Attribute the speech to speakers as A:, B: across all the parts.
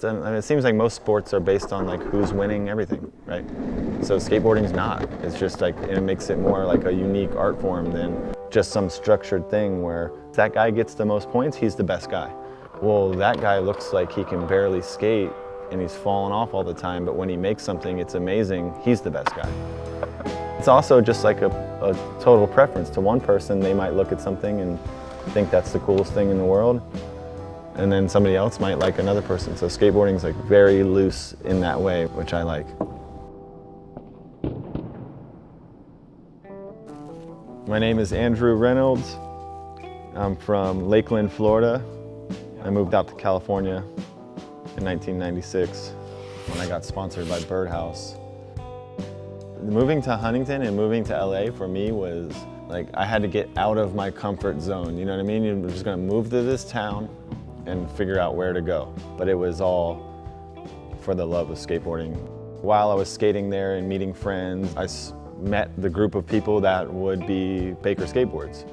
A: And it seems like most sports are based on like who's winning everything, right? So skateboarding's not. It's just like, it makes it more like a unique art form than just some structured thing where that guy gets the most points, he's the best guy. Well, that guy looks like he can barely skate and he's falling off all the time, but when he makes something, it's amazing, he's the best guy. It's also just like a total preference. To one person, they might look at something and think that's the coolest thing in the world, and then somebody else might like another person. So skateboarding is like very loose in that way, which I like. My name is Andrew Reynolds. I'm from Lakeland, Florida. I moved out to California in 1996 when I got sponsored by Birdhouse. Moving to Huntington and moving to LA for me was like, I had to get out of my comfort zone, you know what I mean? You're just gonna move to this town and figure out where to go. But it was all for the love of skateboarding. While I was skating there and meeting friends, I met the group of people that would be Baker Skateboards.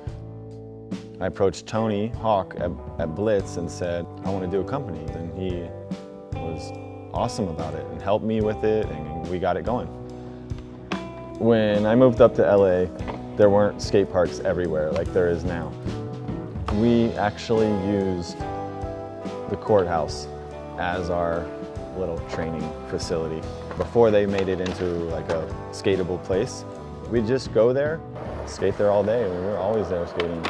A: I approached Tony Hawk at Blitz and said, I want to do a company. And he was awesome about it and helped me with it, and we got it going. When I moved up to LA, there weren't skate parks everywhere like there is now. We actually used the courthouse as our little training facility before they made it into like a skatable place. We'd just go there, skate there all day. We were always there skating.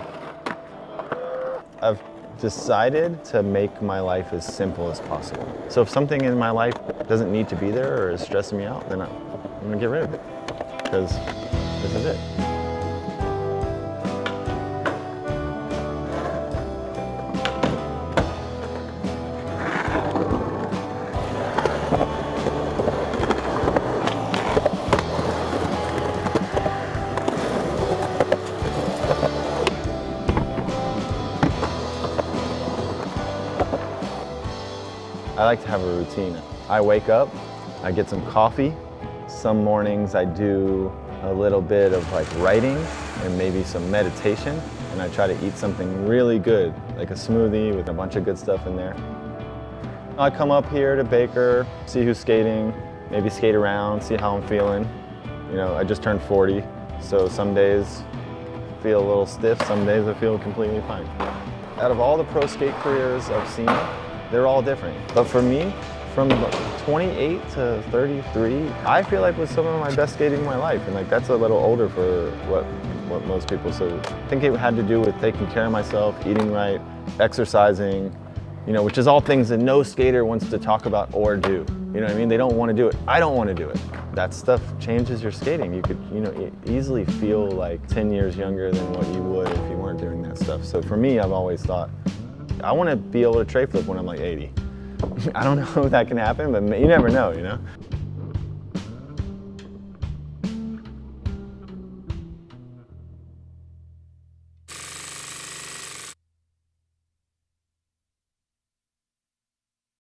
A: I've decided to make my life as simple as possible. So if something in my life doesn't need to be there or is stressing me out, then I'm gonna get rid of it, because this is it. I like to have a routine. I wake up, I get some coffee. Some mornings I do a little bit of like writing and maybe some meditation, and I try to eat something really good, like a smoothie with a bunch of good stuff in there. I come up here to Baker, see who's skating, maybe skate around, see how I'm feeling. You know, I just turned 40, so some days I feel a little stiff, some days I feel completely fine. Out of all the pro skate careers I've seen, they're all different. But for me, from 28 to 33, I feel like was some of my best skating in my life. And like that's a little older for what most people say. I think it had to do with taking care of myself, eating right, exercising, you know, which is all things that no skater wants to talk about or do. You know what I mean? They don't want to do it. I don't want to do it. That stuff changes your skating. You could, you know, easily feel like 10 years younger than what you would if you weren't doing that stuff. So for me, I've always thought, I want to be able to tray flip when I'm like 80. I don't know if that can happen, but you never know, you know?